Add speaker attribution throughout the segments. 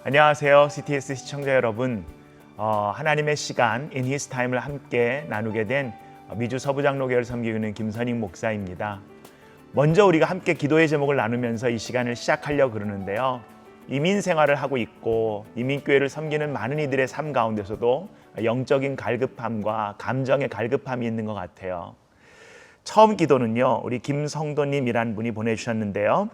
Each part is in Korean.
Speaker 1: 안녕하세요. CTS 시청자 여러분. 하나님의 시간 In His Time을 함께 나누게 된 미주 서부장로교회를 섬기고 있는 김선익 목사입니다. 먼저 우리가 함께 기도의 제목을 나누면서 이 시간을 시작하려고 그러는데요. 이민 생활을 하고 있고 이민교회를 섬기는 많은 이들의 삶 가운데서도 영적인 갈급함과 감정의 갈급함이 있는 것 같아요. 처음 기도는요, 우리 김성도님이란 분이 보내주셨는데요.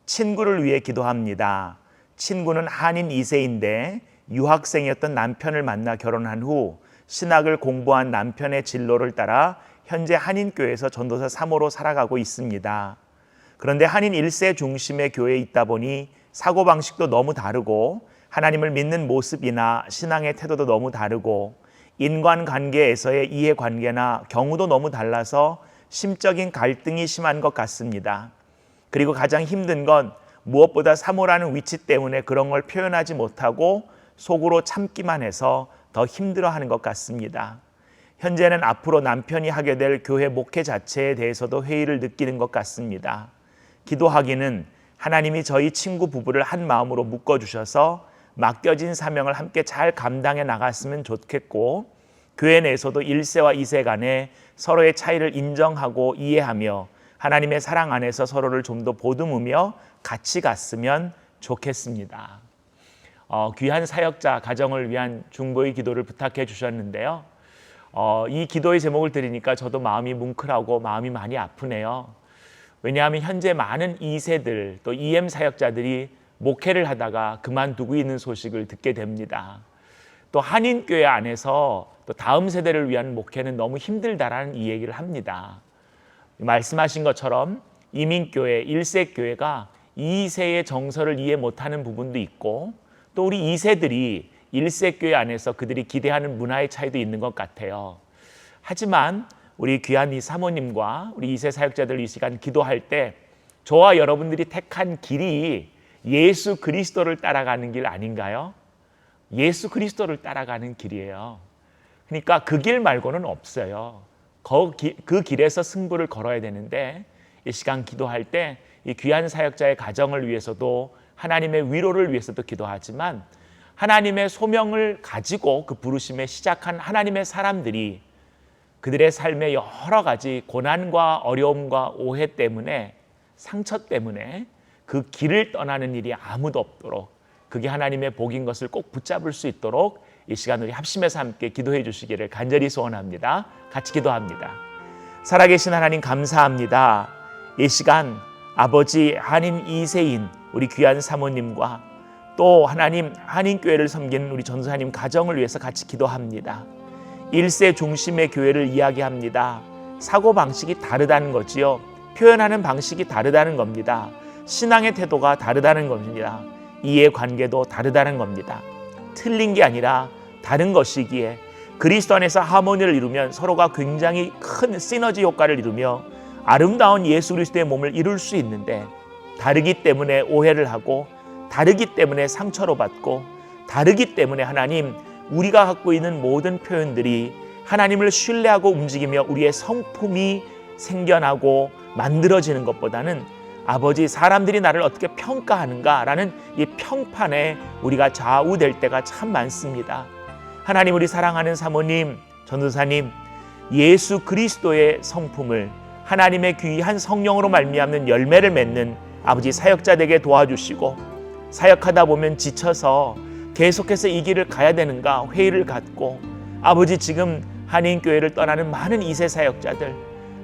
Speaker 1: 친구를 위해 기도합니다. 친구는 한인 2세인데 유학생이었던 남편을 만나 결혼한 후 신학을 공부한 남편의 진로를 따라 현재 한인교회에서 전도사 3호로 살아가고 있습니다. 그런데 한인 1세 중심의 교회에 있다 보니 사고방식도 너무 다르고 하나님을 믿는 모습이나 신앙의 태도도 너무 다르고 인간관계에서의 이해관계나 경우도 너무 달라서 심적인 갈등이 심한 것 같습니다. 그리고 가장 힘든 건 무엇보다 3호라는 위치 때문에 그런 걸 표현하지 못하고 속으로 참기만 해서 더 힘들어하는 것 같습니다. 현재는 앞으로 남편이 하게 될 교회 목회 자체에 대해서도 회의를 느끼는 것 같습니다. 기도하기는 하나님이 저희 친구 부부를 한 마음으로 묶어주셔서 맡겨진 사명을 함께 잘 감당해 나갔으면 좋겠고, 교회 내에서도 1세와 2세 간에 서로의 차이를 인정하고 이해하며 하나님의 사랑 안에서 서로를 좀 더 보듬으며 같이 갔으면 좋겠습니다. 귀한 사역자 가정을 위한 중보의 기도를 부탁해 주셨는데요. 이 기도의 제목을 들으니까 저도 마음이 뭉클하고 마음이 많이 아프네요. 왜냐하면 현재 많은 2세들 또 EM 사역자들이 목회를 하다가 그만두고 있는 소식을 듣게 됩니다. 또 한인교회 안에서 또 다음 세대를 위한 목회는 너무 힘들다라는 이 얘기를 합니다. 말씀하신 것처럼 이민교회, 1세 교회가 2세의 정서를 이해 못하는 부분도 있고, 또 우리 2세들이 1세 교회 안에서 그들이 기대하는 문화의 차이도 있는 것 같아요. 하지만 우리 귀한 이 사모님과 우리 2세 사역자들 이 시간 기도할 때 저와 여러분들이 택한 길이 예수 그리스도를 따라가는 길 아닌가요? 예수 그리스도를 따라가는 길이에요. 그러니까 그 길 말고는 없어요. 그 길에서 승부를 걸어야 되는데, 이 시간 기도할 때 이 귀한 사역자의 가정을 위해서도 하나님의 위로를 위해서도 기도하지만, 하나님의 소명을 가지고 그 부르심에 시작한 하나님의 사람들이 그들의 삶의 여러 가지 고난과 어려움과 오해 때문에, 상처 때문에 그 길을 떠나는 일이 아무도 없도록, 그게 하나님의 복인 것을 꼭 붙잡을 수 있도록 이 시간 우리 합심해서 함께 기도해 주시기를 간절히 소원합니다. 같이 기도합니다. 살아계신 하나님 감사합니다. 이 시간 아버지 한인 2세인 우리 귀한 사모님과 또 하나님 한인교회를 섬기는 우리 전도사님 가정을 위해서 같이 기도합니다. 1세 중심의 교회를 이야기합니다. 사고방식이 다르다는 거지요. 표현하는 방식이 다르다는 겁니다. 신앙의 태도가 다르다는 겁니다. 이해관계도 다르다는 겁니다. 틀린 게 아니라 다른 것이기에 그리스도 안에서 하모니를 이루면 서로가 굉장히 큰 시너지 효과를 이루며 아름다운 예수 그리스도의 몸을 이룰 수 있는데, 다르기 때문에 오해를 하고, 다르기 때문에 상처로 받고, 다르기 때문에 하나님 우리가 갖고 있는 모든 표현들이 하나님을 신뢰하고 움직이며 우리의 성품이 생겨나고 만들어지는 것보다는 아버지 사람들이 나를 어떻게 평가하는가라는 이 평판에 우리가 좌우될 때가 참 많습니다. 하나님 우리 사랑하는 사모님, 전도사님, 예수 그리스도의 성품을 하나님의 귀한 성령으로 말미암는 열매를 맺는 아버지 사역자 되게 도와주시고, 사역하다 보면 지쳐서 계속해서 이 길을 가야 되는가 회의를 갖고, 아버지 지금 한인교회를 떠나는 많은 2세 사역자들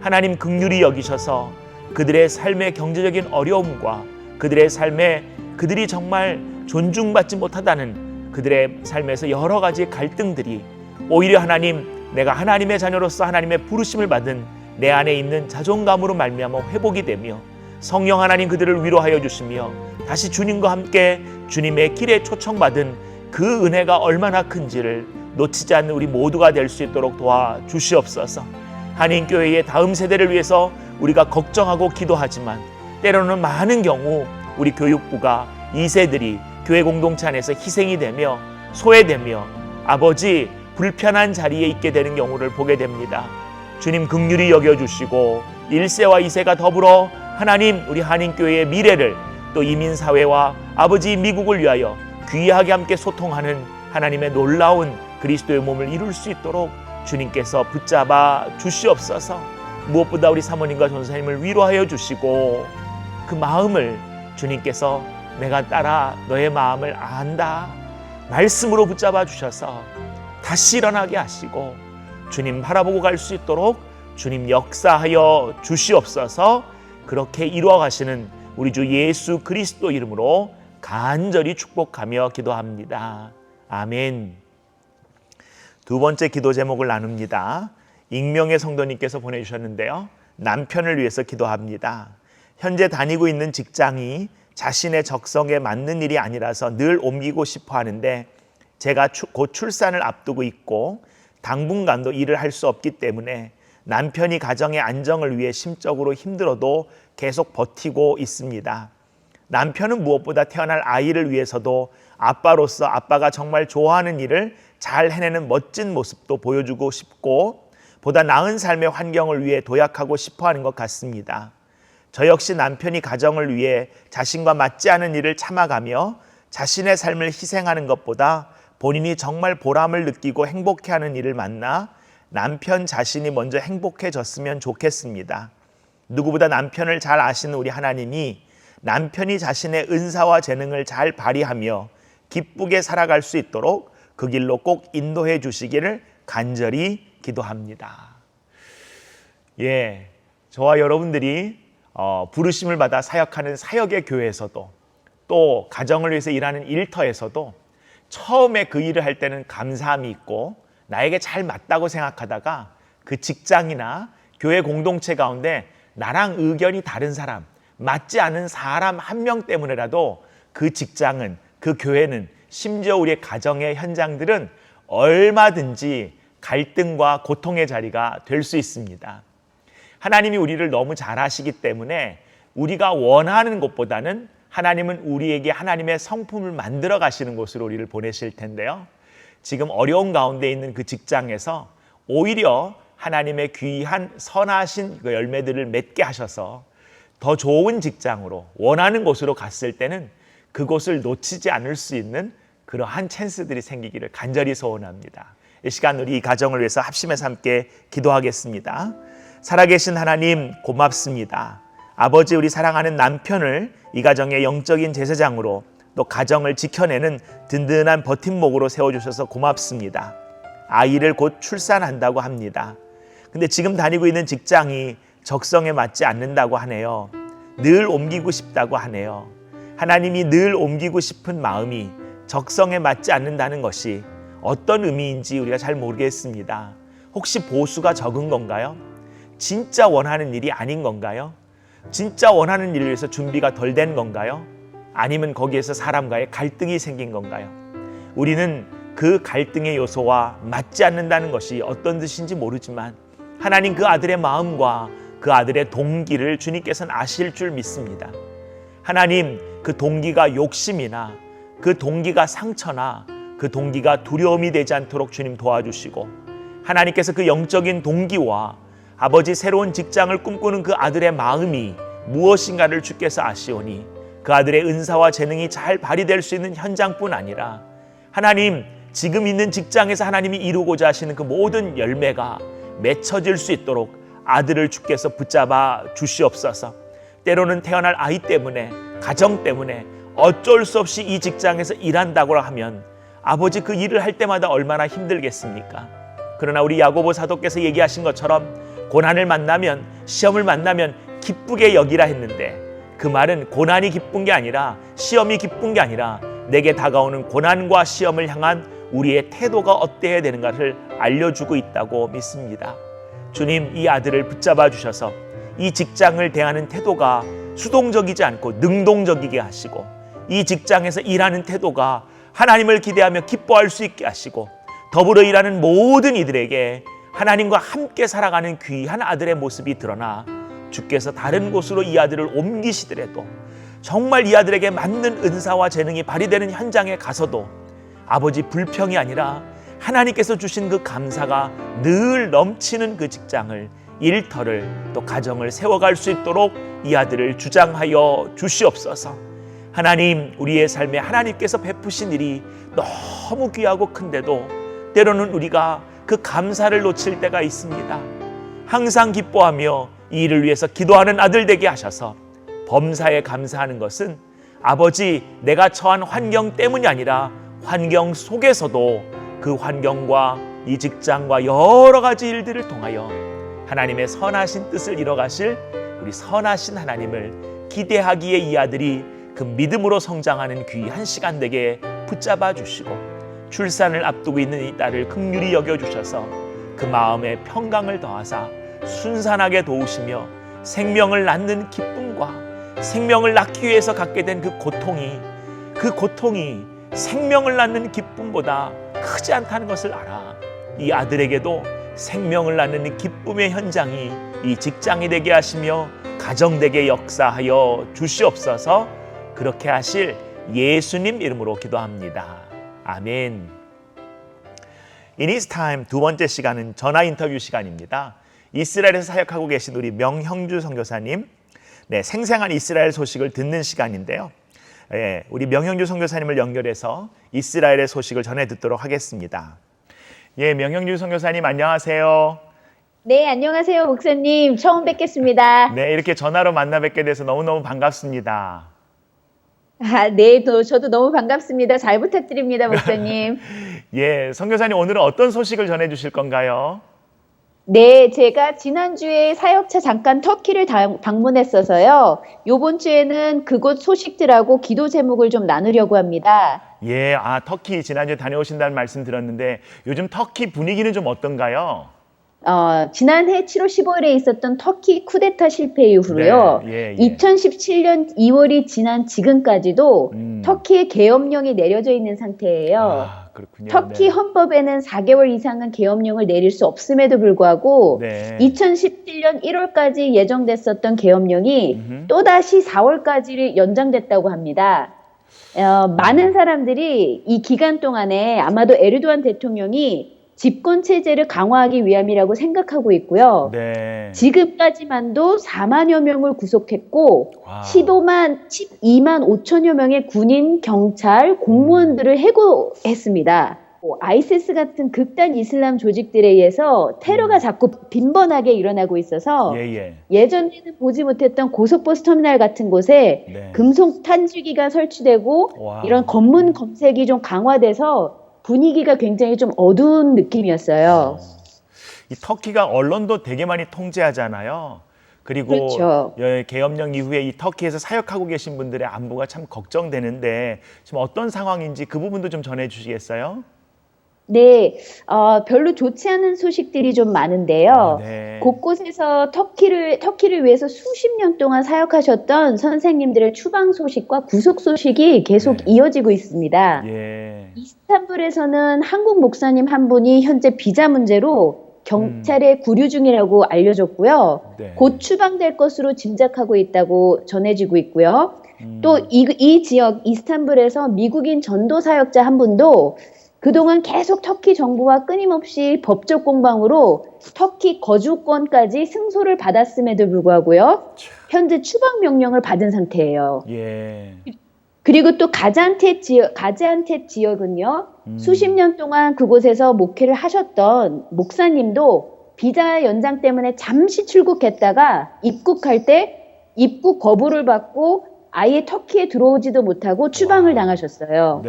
Speaker 1: 하나님 긍휼히 여기셔서 그들의 삶의 경제적인 어려움과 그들의 삶에 그들이 정말 존중받지 못하다는 그들의 삶에서 여러 가지 갈등들이 오히려 하나님, 내가 하나님의 자녀로서 하나님의 부르심을 받은 내 안에 있는 자존감으로 말미암아 회복이 되며 성령 하나님 그들을 위로하여 주시며 다시 주님과 함께 주님의 길에 초청받은 그 은혜가 얼마나 큰지를 놓치지 않는 우리 모두가 될 수 있도록 도와주시옵소서. 한인교회의 다음 세대를 위해서 우리가 걱정하고 기도하지만 때로는 많은 경우 우리 교육부가 2세들이 교회 공동체 안에서 희생이 되며 소외되며 아버지 불편한 자리에 있게 되는 경우를 보게 됩니다. 주님 긍휼히 여겨주시고 1세와 2세가 더불어 하나님 우리 한인교회의 미래를 또 이민사회와 아버지 미국을 위하여 귀하게 함께 소통하는 하나님의 놀라운 그리스도의 몸을 이룰 수 있도록 주님께서 붙잡아 주시옵소서. 무엇보다 우리 사모님과 전사님을 위로하여 주시고 그 마음을 주님께서 내가 따라 너의 마음을 안다 말씀으로 붙잡아 주셔서 다시 일어나게 하시고 주님 바라보고 갈 수 있도록 주님 역사하여 주시옵소서. 그렇게 이루어 가시는 우리 주 예수 그리스도 이름으로 간절히 축복하며 기도합니다. 아멘. 두 번째 기도 제목을 나눕니다. 익명의 성도님께서 보내주셨는데요. 남편을 위해서 기도합니다. 현재 다니고 있는 직장이 자신의 적성에 맞는 일이 아니라서 늘 옮기고 싶어 하는데 제가 곧 출산을 앞두고 있고 당분간도 일을 할 수 없기 때문에 남편이 가정의 안정을 위해 심적으로 힘들어도 계속 버티고 있습니다. 남편은 무엇보다 태어날 아이를 위해서도 아빠로서 아빠가 정말 좋아하는 일을 잘 해내는 멋진 모습도 보여주고 싶고 보다 나은 삶의 환경을 위해 도약하고 싶어하는 것 같습니다. 저 역시 남편이 가정을 위해 자신과 맞지 않은 일을 참아가며 자신의 삶을 희생하는 것보다 본인이 정말 보람을 느끼고 행복해하는 일을 만나 남편 자신이 먼저 행복해졌으면 좋겠습니다. 누구보다 남편을 잘 아시는 우리 하나님이 남편이 자신의 은사와 재능을 잘 발휘하며 기쁘게 살아갈 수 있도록 그 길로 꼭 인도해 주시기를 간절히 기도합니다. 저와 여러분들이 부르심을 받아 사역하는 사역의 교회에서도 또 가정을 위해서 일하는 일터에서도 처음에 그 일을 할 때는 감사함이 있고 나에게 잘 맞다고 생각하다가 그 직장이나 교회 공동체 가운데 나랑 의견이 다른 사람, 맞지 않은 사람 한 명 때문에라도 그 직장은, 그 교회는, 심지어 우리의 가정의 현장들은 얼마든지 갈등과 고통의 자리가 될 수 있습니다. 하나님이 우리를 너무 잘 아시기 때문에 우리가 원하는 것보다는 하나님은 우리에게 하나님의 성품을 만들어 가시는 곳으로 우리를 보내실 텐데요. 지금 어려운 가운데 있는 그 직장에서 오히려 하나님의 귀한 선하신 그 열매들을 맺게 하셔서 더 좋은 직장으로 원하는 곳으로 갔을 때는 그곳을 놓치지 않을 수 있는 그러한 찬스들이 생기기를 간절히 소원합니다. 이 시간 우리 이 가정을 위해서 합심해서 함께 기도하겠습니다. 살아계신 하나님 고맙습니다. 아버지, 우리 사랑하는 남편을 이 가정의 영적인 제사장으로 또 가정을 지켜내는 든든한 버팀목으로 세워주셔서 고맙습니다. 아이를 곧 출산한다고 합니다. 근데 지금 다니고 있는 직장이 적성에 맞지 않는다고 하네요. 늘 옮기고 싶다고 하네요. 하나님이 늘 옮기고 싶은 마음이 적성에 맞지 않는다는 것이 어떤 의미인지 우리가 잘 모르겠습니다. 혹시 보수가 적은 건가요? 진짜 원하는 일이 아닌 건가요? 진짜 원하는 일을 위해서 준비가 덜 된 건가요? 아니면 거기에서 사람과의 갈등이 생긴 건가요? 우리는 그 갈등의 요소와 맞지 않는다는 것이 어떤 뜻인지 모르지만 하나님 그 아들의 마음과 그 아들의 동기를 주님께서는 아실 줄 믿습니다. 하나님, 그 동기가 욕심이나 그 동기가 상처나 그 동기가 두려움이 되지 않도록 주님 도와주시고 하나님께서 그 영적인 동기와 아버지 새로운 직장을 꿈꾸는 그 아들의 마음이 무엇인가를 주께서 아시오니 그 아들의 은사와 재능이 잘 발휘될 수 있는 현장뿐 아니라 하나님, 지금 있는 직장에서 하나님이 이루고자 하시는 그 모든 열매가 맺혀질 수 있도록 아들을 주께서 붙잡아 주시옵소서. 때로는 태어날 아이 때문에, 가정 때문에 어쩔 수 없이 이 직장에서 일한다고 하면 아버지, 그 일을 할 때마다 얼마나 힘들겠습니까? 그러나 우리 야고보 사도께서 얘기하신 것처럼 고난을 만나면, 시험을 만나면 기쁘게 여기라 했는데 그 말은 고난이 기쁜 게 아니라, 시험이 기쁜 게 아니라 내게 다가오는 고난과 시험을 향한 우리의 태도가 어때야 되는가를 알려주고 있다고 믿습니다. 주님, 이 아들을 붙잡아 주셔서 이 직장을 대하는 태도가 수동적이지 않고 능동적이게 하시고 이 직장에서 일하는 태도가 하나님을 기대하며 기뻐할 수 있게 하시고 더불어 일하는 모든 이들에게 하나님과 함께 살아가는 귀한 아들의 모습이 드러나 주께서 다른 곳으로 이 아들을 옮기시더라도 정말 이 아들에게 맞는 은사와 재능이 발휘되는 현장에 가서도 아버지, 불평이 아니라 하나님께서 주신 그 감사가 늘 넘치는 그 직장을, 일터를, 또 가정을 세워갈 수 있도록 이 아들을 주장하여 주시옵소서. 하나님, 우리의 삶에 하나님께서 베푸신 일이 너무 귀하고 큰데도 때로는 우리가 그 감사를 놓칠 때가 있습니다. 항상 기뻐하며 이 일을 위해서 기도하는 아들 되게 하셔서 범사에 감사하는 것은 아버지, 내가 처한 환경 때문이 아니라 환경 속에서도 그 환경과 이 직장과 여러 가지 일들을 통하여 하나님의 선하신 뜻을 이뤄가실 우리 선하신 하나님을 기대하기에 이 아들이 그 믿음으로 성장하는 귀한 시간 되게 붙잡아 주시고 출산을 앞두고 있는 이 딸을 긍휼히 여겨주셔서 그 마음에 평강을 더하사 순산하게 도우시며 생명을 낳는 기쁨과 생명을 낳기 위해서 갖게 된 그 고통이 생명을 낳는 기쁨보다 크지 않다는 것을 알아. 이 아들에게도 생명을 낳는 기쁨의 현장이 이 직장이 되게 하시며 가정 되게 역사하여 주시옵소서. 그렇게 하실 예수님 이름으로 기도합니다. 아멘. In His Time 두 번째 시간은 전화 인터뷰 시간입니다. 이스라엘에서 사역하고 계신 우리 명형주 선교사님, 생생한 이스라엘 소식을 듣는 시간인데요. 우리 명형주 선교사님을 연결해서 이스라엘의 소식을 전해 듣도록 하겠습니다. 명형주 선교사님 안녕하세요.
Speaker 2: 네, 안녕하세요, 목사님. 처음 뵙겠습니다.
Speaker 1: 네, 이렇게 전화로 만나 뵙게 돼서 너무너무 반갑습니다.
Speaker 2: 네, 저도 너무 반갑습니다. 잘 부탁드립니다, 목사님.
Speaker 1: 선교사님 오늘은 어떤 소식을 전해 주실 건가요?
Speaker 2: 네, 제가 지난주에 사역차 잠깐 터키를 방문했어서요. 요번 주에는 그곳 소식들하고 기도 제목을 좀 나누려고 합니다.
Speaker 1: 터키 지난주에 다녀오신다는 말씀 들었는데 요즘 터키 분위기는 좀 어떤가요?
Speaker 2: 지난해 7월 15일에 있었던 터키 쿠데타 실패 이후로요. 2017년 2월이 지난 지금까지도 터키의 계엄령이 내려져 있는 상태예요.
Speaker 1: 그렇군요.
Speaker 2: 터키 헌법에는 4개월 이상은 계엄령을 내릴 수 없음에도 불구하고 2017년 1월까지 예정됐었던 계엄령이 또다시 4월까지 연장됐다고 합니다. 많은 사람들이 이 기간 동안에 아마도 에르도안 대통령이 집권 체제를 강화하기 위함이라고 생각하고 있고요. 지금까지만도 4만여 명을 구속했고 12만 5천여 명의 군인, 경찰, 공무원들을 해고했습니다. 아이시스 같은 극단 이슬람 조직들에 의해서 테러가 자꾸 빈번하게 일어나고 있어서 예전에는 보지 못했던 고속버스 터미널 같은 곳에 금속 탄주기가 설치되고 이런 검문 검색이 좀 강화돼서 분위기가 굉장히 좀 어두운 느낌이었어요.
Speaker 1: 이 터키가 언론도 되게 많이 통제하잖아요. 그리고
Speaker 2: 그렇죠.
Speaker 1: 계엄령 이후에 이 터키에서 사역하고 계신 분들의 안부가 참 걱정되는데 지금 어떤 상황인지 그 부분도 좀 전해주시겠어요?
Speaker 2: 네, 별로 좋지 않은 소식들이 좀 많은데요. 곳곳에서 터키를 위해서 수십 년 동안 사역하셨던 선생님들의 추방 소식과 구속 소식이 계속 이어지고 있습니다. 이스탄불에서는 한국 목사님 한 분이 현재 비자 문제로 경찰에 구류 중이라고 알려졌고요. 곧 추방될 것으로 짐작하고 있다고 전해지고 있고요. 또 이 지역 이스탄불에서 미국인 전도 사역자 한 분도 그동안 계속 터키 정부와 끊임없이 법적 공방으로 터키 거주권까지 승소를 받았음에도 불구하고요. 현재 추방 명령을 받은 상태예요. 그리고 또 가지안텍 지역은요. 수십 년 동안 그곳에서 목회를 하셨던 목사님도 비자 연장 때문에 잠시 출국했다가 입국할 때 입국 거부를 받고 아예 터키에 들어오지도 못하고 추방을 당하셨어요.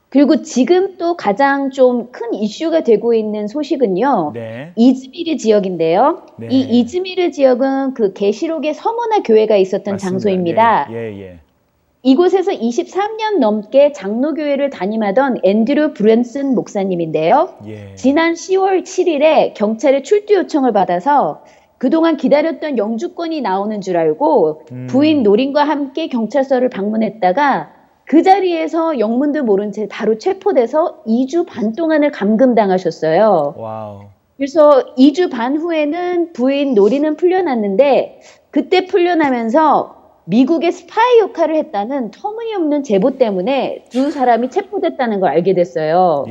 Speaker 2: 그리고 지금 또 가장 좀 큰 이슈가 되고 있는 소식은요. 이즈미르 지역인데요. 이 이즈미르 지역은 그 계시록의 서머나 교회가 있었던 장소입니다. 이곳에서 23년 넘게 장로교회를 담임하던 앤드류 브랜슨 목사님인데요. 지난 10월 7일에 경찰의 출두 요청을 받아서 그동안 기다렸던 영주권이 나오는 줄 알고 부인 노린과 함께 경찰서를 방문했다가 그 자리에서 영문도 모른 채 바로 체포돼서 2주 반 동안을 감금당하셨어요. 그래서 2주 반 후에는 부인 노리는 풀려났는데 그때 풀려나면서 미국의 스파이 역할을 했다는 터무니없는 제보 때문에 두 사람이 체포됐다는 걸 알게 됐어요.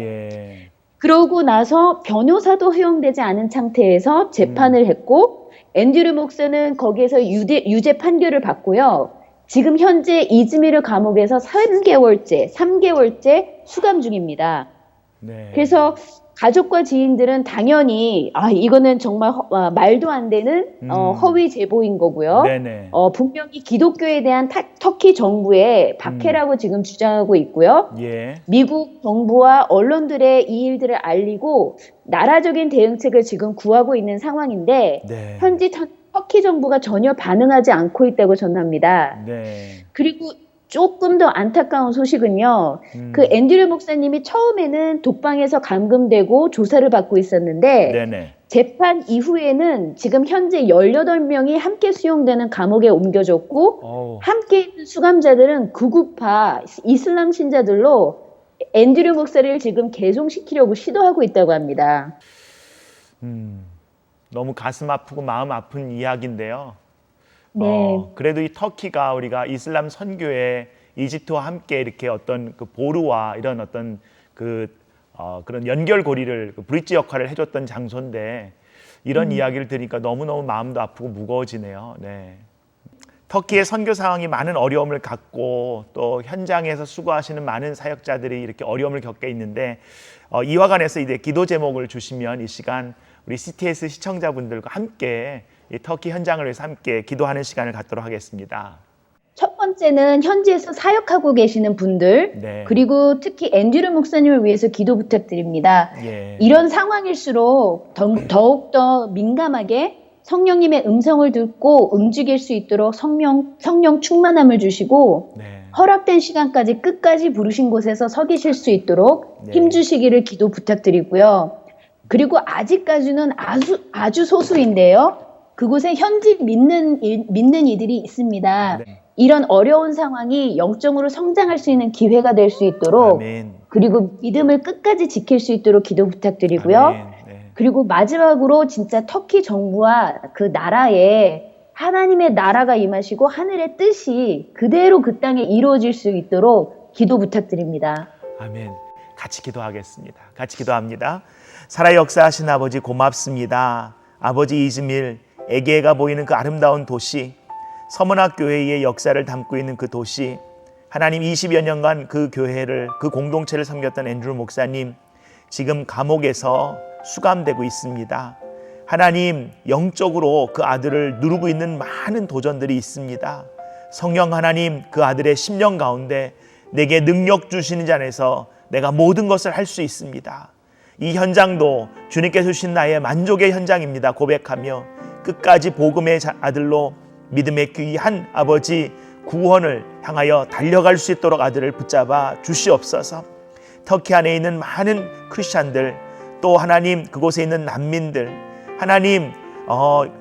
Speaker 2: 그러고 나서 변호사도 허용되지 않은 상태에서 재판을 했고 앤드류 목사는 거기에서 유죄 판결을 받고요. 지금 현재 이즈미르 감옥에서 3개월째 수감 중입니다.
Speaker 1: 네.
Speaker 2: 그래서 가족과 지인들은 당연히 이거는 정말 말도 안 되는 허위 제보인 거고요.
Speaker 1: 네네.
Speaker 2: 분명히 기독교에 대한 터키 정부의 박해라고 지금 주장하고 있고요.
Speaker 1: 예.
Speaker 2: 미국 정부와 언론들의 이 일들을 알리고 나라적인 대응책을 지금 구하고 있는 상황인데
Speaker 1: 네.
Speaker 2: 현지 터키 정부가 전혀 반응하지 않고 있다고 전합니다.
Speaker 1: 네.
Speaker 2: 그리고 조금 더 안타까운 소식은요. 그 앤드류 목사님이 처음에는 독방에서 감금되고 조사를 받고 있었는데
Speaker 1: 네네.
Speaker 2: 재판 이후에는 지금 현재 18명이 함께 수용되는 감옥에 옮겨졌고 함께 있는 수감자들은 극우파 이슬람 신자들로 앤드류 목사를 지금 개송시키려고 시도하고 있다고 합니다.
Speaker 1: 너무 가슴 아프고 마음 아픈 이야기인데요.
Speaker 2: 네.
Speaker 1: 그래도 이 터키가 우리가 이슬람 선교에 이집트와 함께 이렇게 어떤 그 보루와 이런 어떤 그런 연결고리를 브릿지 역할을 해줬던 장소인데 이런 이야기를 들으니까 너무너무 마음도 아프고 무거워지네요. 네. 터키의 선교 상황이 많은 어려움을 갖고 또 현장에서 수고하시는 많은 사역자들이 이렇게 어려움을 겪게 있는데 이와 관해서 이제 기도 제목을 주시면 이 시간 우리 CTS 시청자분들과 함께 이 터키 현장을 위해서 함께 기도하는 시간을 갖도록 하겠습니다.
Speaker 2: 첫 번째는 현지에서 사역하고 계시는 분들,
Speaker 1: 네.
Speaker 2: 그리고 특히 앤드류 목사님을 위해서 기도 부탁드립니다.
Speaker 1: 예.
Speaker 2: 이런 상황일수록 더욱더 민감하게 성령님의 음성을 듣고 움직일 수 있도록 성령 충만함을 주시고
Speaker 1: 네.
Speaker 2: 허락된 시간까지 끝까지 부르신 곳에서 서 계실 수 있도록
Speaker 1: 네.
Speaker 2: 힘주시기를 기도 부탁드리고요. 그리고 아직까지는 아주 소수인데요. 그곳에 현지 믿는 이들이 있습니다.
Speaker 1: 네.
Speaker 2: 이런 어려운 상황이 영적으로 성장할 수 있는 기회가 될 수 있도록
Speaker 1: 아멘.
Speaker 2: 그리고 믿음을 끝까지 지킬 수 있도록 기도 부탁드리고요.
Speaker 1: 아멘. 네.
Speaker 2: 그리고 마지막으로 진짜 터키 정부와 그 나라에 하나님의 나라가 임하시고 하늘의 뜻이 그대로 그 땅에 이루어질 수 있도록 기도 부탁드립니다.
Speaker 1: 아멘. 같이 기도하겠습니다. 같이 기도합니다. 살아 역사하신 아버지 고맙습니다. 아버지 이즈밀 에게가 보이는 그 아름다운 도시, 서문학 교회의 역사를 담고 있는 그 도시, 하나님 20여 년간 그 교회를, 그 공동체를 섬겼던 앤드류 목사님, 지금 감옥에서 수감되고 있습니다. 하나님, 영적으로 그 아들을 누르고 있는 많은 도전들이 있습니다. 성령 하나님, 그 아들의 심령 가운데 내게 능력 주시는 자 안에서 내가 모든 것을 할 수 있습니다. 이 현장도 주님께서 주신 나의 만족의 현장입니다. 고백하며 끝까지 복음의 아들로 믿음의 귀한 아버지 구원을 향하여 달려갈 수 있도록 아들을 붙잡아 주시옵소서. 터키 안에 있는 많은 크리스찬들, 또 하나님 그곳에 있는 난민들, 하나님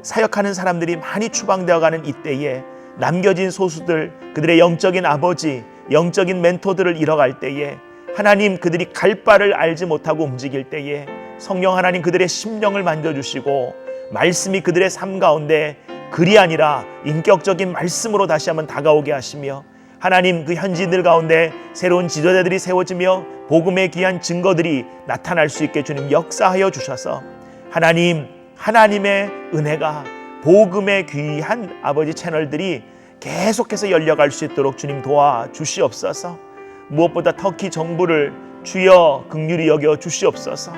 Speaker 1: 사역하는 사람들이 많이 추방되어 가는 이때에 남겨진 소수들, 그들의 영적인 아버지, 영적인 멘토들을 잃어갈 때에 하나님 그들이 갈 바를 알지 못하고 움직일 때에 성령 하나님 그들의 심령을 만져주시고 말씀이 그들의 삶 가운데 글이 아니라 인격적인 말씀으로 다시 한번 다가오게 하시며 하나님 그 현지인들 가운데 새로운 지도자들이 세워지며 복음의 귀한 증거들이 나타날 수 있게 주님 역사하여 주셔서 하나님 하나님의 은혜가 복음의 귀한 아버지 채널들이 계속해서 열려갈 수 있도록 주님 도와주시옵소서. 무엇보다 터키 정부를 주여 긍휼히 여겨 주시옵소서.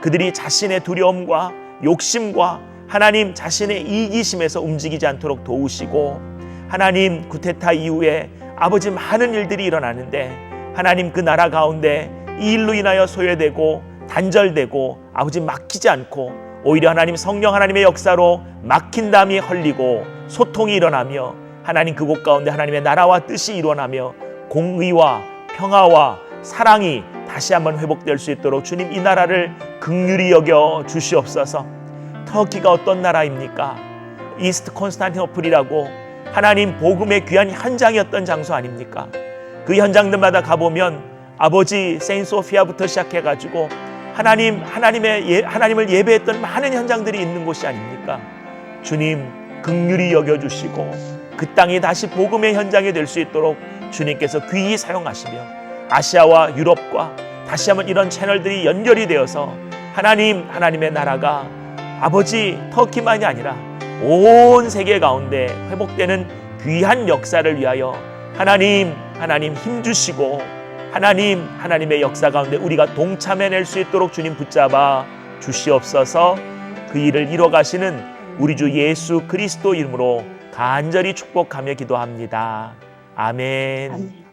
Speaker 1: 그들이 자신의 두려움과 욕심과 하나님 자신의 이기심에서 움직이지 않도록 도우시고 하나님 쿠데타 이후에 아버지 많은 일들이 일어나는데 하나님 그 나라 가운데 이 일로 인하여 소외되고 단절되고 아버지 막히지 않고 오히려 하나님 성령 하나님의 역사로 막힌 담이 헐리고 소통이 일어나며 하나님 그곳 가운데 하나님의 나라와 뜻이 일어나며 공의와 평화와 사랑이 다시 한번 회복될 수 있도록 주님 이 나라를 긍휼히 여겨 주시옵소서. 터키가 어떤 나라입니까? 이스트 콘스탄티노플이라고 하나님 복음의 귀한 현장이었던 장소 아닙니까? 그 현장들마다 가보면 아버지 세인소피아부터 시작해가지고 하나님을 예배했던 많은 현장들이 있는 곳이 아닙니까? 주님 긍휼히 여겨주시고 그 땅이 다시 복음의 현장이 될 수 있도록 주님께서 귀히 사용하시며 아시아와 유럽과 다시 한번 이런 채널들이 연결이 되어서 하나님의 나라가 아버지 터키만이 아니라 온 세계 가운데 회복되는 귀한 역사를 위하여 하나님 힘주시고 하나님의 역사 가운데 우리가 동참해낼 수 있도록 주님 붙잡아 주시옵소서. 그 일을 이뤄가시는 우리 주 예수 그리스도 이름으로 간절히 축복하며 기도합니다. 아멘.
Speaker 2: 아멘.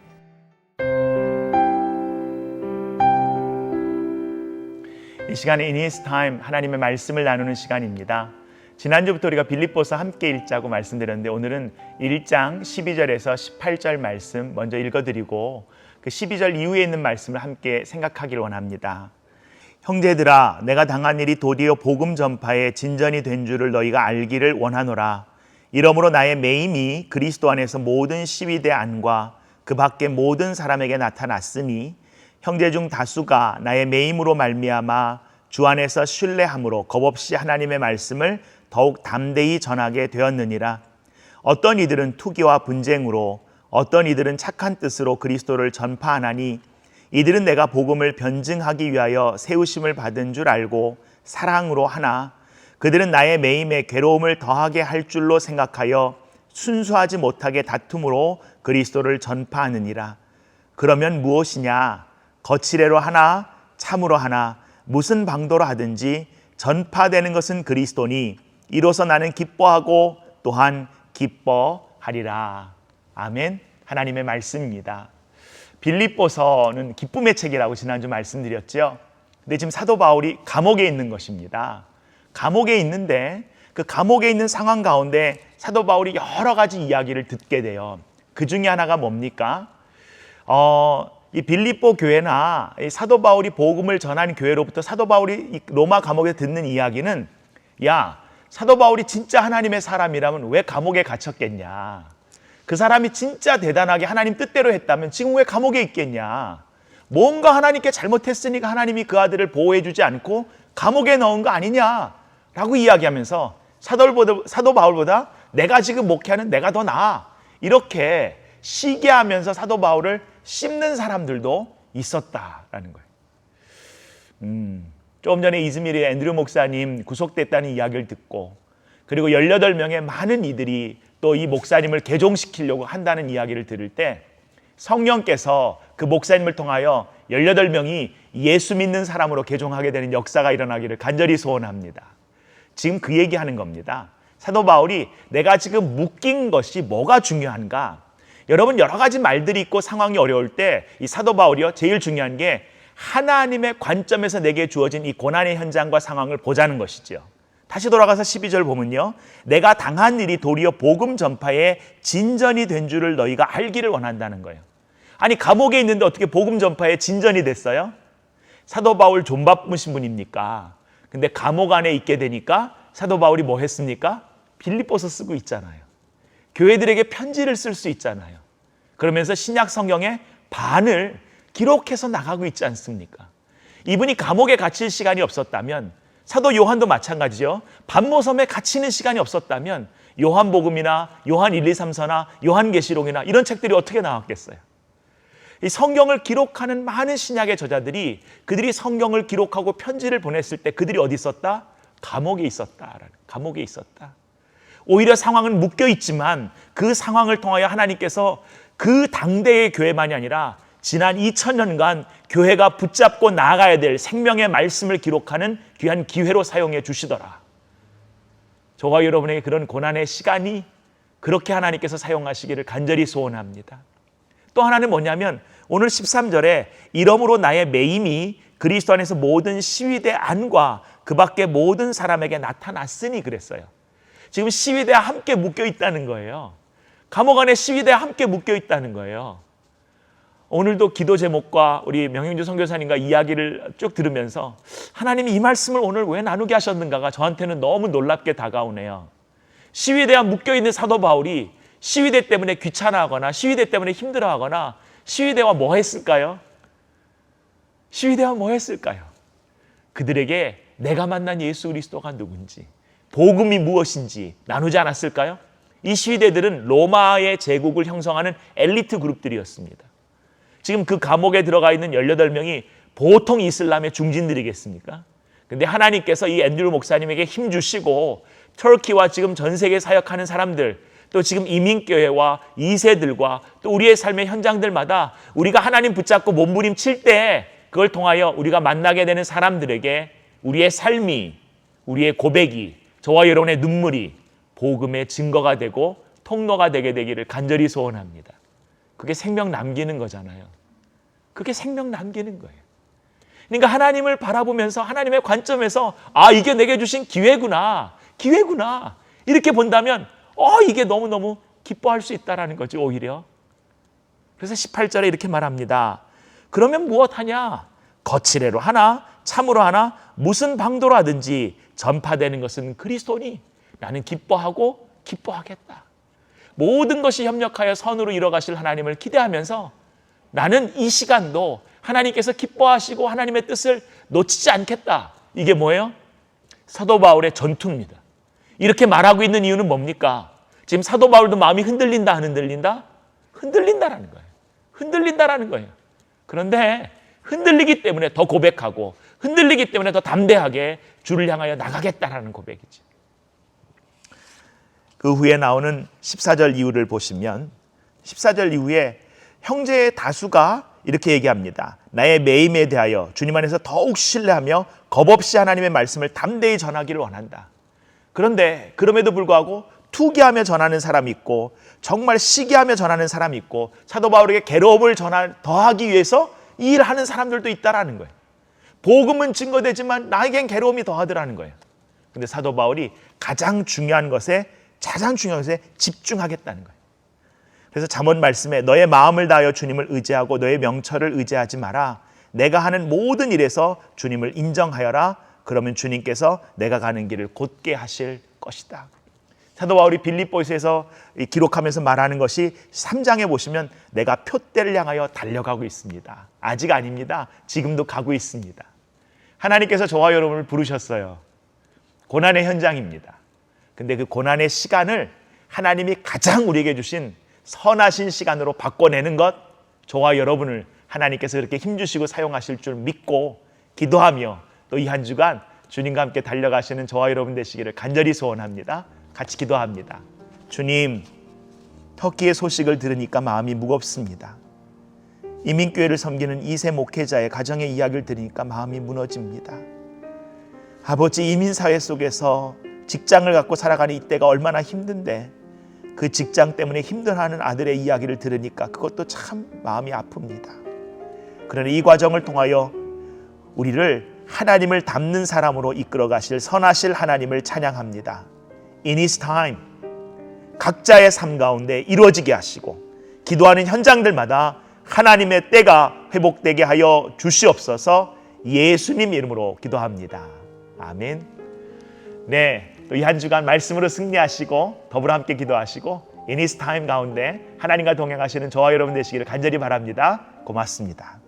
Speaker 1: 이 시간은 In His Time 하나님의 말씀을 나누는 시간입니다. 지난주부터 우리가 빌립보서 함께 읽자고 말씀드렸는데 오늘은 1장 12절에서 18절 말씀 먼저 읽어드리고 그 12절 이후에 있는 말씀을 함께 생각하기를 원합니다. 형제들아, 내가 당한 일이 도리어 복음 전파에 진전이 된 줄을 너희가 알기를 원하노라. 이러므로 나의 매임이 그리스도 안에서 모든 시위대 안과 그 밖의 모든 사람에게 나타났으니 형제 중 다수가 나의 매임으로 말미암아 주 안에서 신뢰함으로 겁없이 하나님의 말씀을 더욱 담대히 전하게 되었느니라. 어떤 이들은 투기와 분쟁으로, 어떤 이들은 착한 뜻으로 그리스도를 전파하나니 이들은 내가 복음을 변증하기 위하여 세우심을 받은 줄 알고 사랑으로 하나 그들은 나의 매임에 괴로움을 더하게 할 줄로 생각하여 순수하지 못하게 다툼으로 그리스도를 전파하느니라. 그러면 무엇이냐? 거칠애로 하나 참으로 하나 무슨 방도로 하든지 전파되는 것은 그리스도니 이로써 나는 기뻐하고 또한 기뻐하리라. 아멘. 하나님의 말씀입니다. 빌립보서는 기쁨의 책이라고 지난주 말씀드렸죠. 근데 지금 사도 바울이 감옥에 있는 것입니다. 감옥에 있는데 그 감옥에 있는 상황 가운데 사도 바울이 여러 가지 이야기를 듣게 돼요. 그 중에 하나가 뭡니까? 이 빌립보 교회나 이 사도 바울이 복음을 전한 교회로부터 사도 바울이 이 로마 감옥에 듣는 이야기는, 야, 사도 바울이 진짜 하나님의 사람이라면 왜 감옥에 갇혔겠냐? 그 사람이 진짜 대단하게 하나님 뜻대로 했다면 지금 왜 감옥에 있겠냐? 뭔가 하나님께 잘못했으니까 하나님이 그 아들을 보호해 주지 않고 감옥에 넣은 거 아니냐라고 이야기하면서 사도 바울보다 내가 지금 목회하는 내가 더 나아, 이렇게 시기하면서 사도 바울을 씹는 사람들도 있었다라는 거예요. 조금 전에 이즈미르의 앤드류 목사님 구속됐다는 이야기를 듣고, 그리고 18명의 많은 이들이 또 이 목사님을 개종시키려고 한다는 이야기를 들을 때 성령께서 그 목사님을 통하여 18명이 예수 믿는 사람으로 개종하게 되는 역사가 일어나기를 간절히 소원합니다. 지금 그 얘기하는 겁니다. 사도 바울이 내가 지금 묶인 것이 뭐가 중요한가? 여러분, 여러 가지 말들이 있고 상황이 어려울 때 이 사도 바울이요, 제일 중요한 게 하나님의 관점에서 내게 주어진 이 고난의 현장과 상황을 보자는 것이죠. 다시 돌아가서 12절 보면요, 내가 당한 일이 도리어 복음 전파에 진전이 된 줄을 너희가 알기를 원한다는 거예요. 아니, 감옥에 있는데 어떻게 복음 전파에 진전이 됐어요? 사도 바울 좀 바쁘신 분입니까? 근데 감옥 안에 있게 되니까 사도 바울이 뭐 했습니까? 빌립보서 쓰고 있잖아요. 교회들에게 편지를 쓸 수 있잖아요. 그러면서 신약 성경의 반을 기록해서 나가고 있지 않습니까? 이분이 감옥에 갇힐 시간이 없었다면, 사도 요한도 마찬가지죠. 반모섬에 갇히는 시간이 없었다면 요한복음이나 요한 1, 2, 3서나 요한계시록이나 이런 책들이 어떻게 나왔겠어요? 이 성경을 기록하는 많은 신약의 저자들이 그들이 성경을 기록하고 편지를 보냈을 때 그들이 어디 있었다? 감옥에 있었다. 감옥에 있었다. 오히려 상황은 묶여 있지만 그 상황을 통하여 하나님께서 그 당대의 교회만이 아니라 지난 2000년간 교회가 붙잡고 나아가야 될 생명의 말씀을 기록하는 귀한 기회로 사용해 주시더라. 저와 여러분에게 그런 고난의 시간이 그렇게 하나님께서 사용하시기를 간절히 소원합니다. 또 하나는 뭐냐면 오늘 13절에 이러므로 나의 매임이 그리스도 안에서 모든 시위대 안과 그 밖의 모든 사람에게 나타났으니 그랬어요. 지금 시위대와 함께 묶여 있다는 거예요. 감옥 안에 시위대와 함께 묶여 있다는 거예요. 오늘도 기도 제목과 우리 명영주 선교사님과 이야기를 쭉 들으면서 하나님이 이 말씀을 오늘 왜 나누게 하셨는가가 저한테는 너무 놀랍게 다가오네요. 시위대와 묶여있는 사도 바울이 시위대 때문에 귀찮아하거나 시위대 때문에 힘들어하거나 시위대와 뭐 했을까요? 시위대와 뭐 했을까요? 그들에게 내가 만난 예수 그리스도가 누군지, 복음이 무엇인지 나누지 않았을까요? 이 시위대들은 로마의 제국을 형성하는 엘리트 그룹들이었습니다. 지금 그 감옥에 들어가 있는 18명이 보통 이슬람의 중진들이겠습니까? 근데 하나님께서 이 앤드류 목사님에게 힘 주시고 터키와 지금 전 세계 사역하는 사람들, 또 지금 이민교회와 2세들과 또 우리의 삶의 현장들마다 우리가 하나님 붙잡고 몸부림칠 때 그걸 통하여 우리가 만나게 되는 사람들에게 우리의 삶이, 우리의 고백이, 저와 여러분의 눈물이 복음의 증거가 되고 통로가 되게 되기를 간절히 소원합니다. 그게 생명 남기는 거잖아요. 그게 생명 남기는 거예요. 그러니까 하나님을 바라보면서 하나님의 관점에서 이게 내게 주신 기회구나. 이렇게 본다면 이게 너무너무 기뻐할 수 있다라는 거죠, 오히려. 그래서 18절에 이렇게 말합니다. 그러면 무엇하냐? 거칠애로 하나 참으로 하나 무슨 방도로 하든지 전파되는 것은 그리스도니 나는 기뻐하고 기뻐하겠다. 모든 것이 협력하여 선으로 이뤄가실 하나님을 기대하면서 나는 이 시간도 하나님께서 기뻐하시고 하나님의 뜻을 놓치지 않겠다. 이게 뭐예요? 사도 바울의 전투입니다. 이렇게 말하고 있는 이유는 뭡니까? 지금 사도 바울도 마음이 흔들린다, 안 흔들린다? 흔들린다라는 거예요. 흔들린다라는 거예요. 그런데 흔들리기 때문에 더 고백하고 흔들리기 때문에 더 담대하게 주를 향하여 나가겠다라는 고백이죠. 그 후에 나오는 14절 이후를 보시면 14절 이후에 형제의 다수가 이렇게 얘기합니다. 나의 매임에 대하여 주님 안에서 더욱 신뢰하며 겁없이 하나님의 말씀을 담대히 전하기를 원한다. 그런데 그럼에도 불구하고 투기하며 전하는 사람이 있고 정말 시기하며 전하는 사람이 있고 사도 바울에게 괴로움을 더하기 위해서 이 일을 하는 사람들도 있다라는 거예요. 복음은 증거되지만 나에겐 괴로움이 더하더라는 거예요. 근데 사도 바울이 가장 중요한 것에 집중하겠다는 거예요. 그래서 잠언 말씀에 너의 마음을 다하여 주님을 의지하고 너의 명철을 의지하지 마라. 내가 하는 모든 일에서 주님을 인정하여라. 그러면 주님께서 내가 가는 길을 곧게 하실 것이다. 사도 바울이 빌립보에서 기록하면서 말하는 것이 3장에 보시면 내가 표대를 향하여 달려가고 있습니다. 아직 아닙니다. 지금도 가고 있습니다. 하나님께서 저와 여러분을 부르셨어요. 고난의 현장입니다. 근데 그 고난의 시간을 하나님이 가장 우리에게 주신 선하신 시간으로 바꿔내는 것, 저와 여러분을 하나님께서 그렇게 힘주시고 사용하실 줄 믿고 기도하며 또 이 한 주간 주님과 함께 달려가시는 저와 여러분 되시기를 간절히 소원합니다. 같이 기도합니다. 주님, 터키의 소식을 들으니까 마음이 무겁습니다. 이민교회를 섬기는 2세 목회자의 가정의 이야기를 들으니까 마음이 무너집니다. 아버지, 이민사회 속에서 직장을 갖고 살아가는 이때가 얼마나 힘든데 그 직장 때문에 힘들어하는 아들의 이야기를 들으니까 그것도 참 마음이 아픕니다. 그러나 이 과정을 통하여 우리를 하나님을 닮는 사람으로 이끌어 가실 선하실 하나님을 찬양합니다. In His time, 각자의 삶 가운데 이루어지게 하시고 기도하는 현장들마다 하나님의 때가 회복되게 하여 주시옵소서. 예수님 이름으로 기도합니다. 아멘. 네, 또 이 한 주간 말씀으로 승리하시고 더불어 함께 기도하시고 In His time 가운데 하나님과 동행하시는 저와 여러분 되시기를 간절히 바랍니다. 고맙습니다.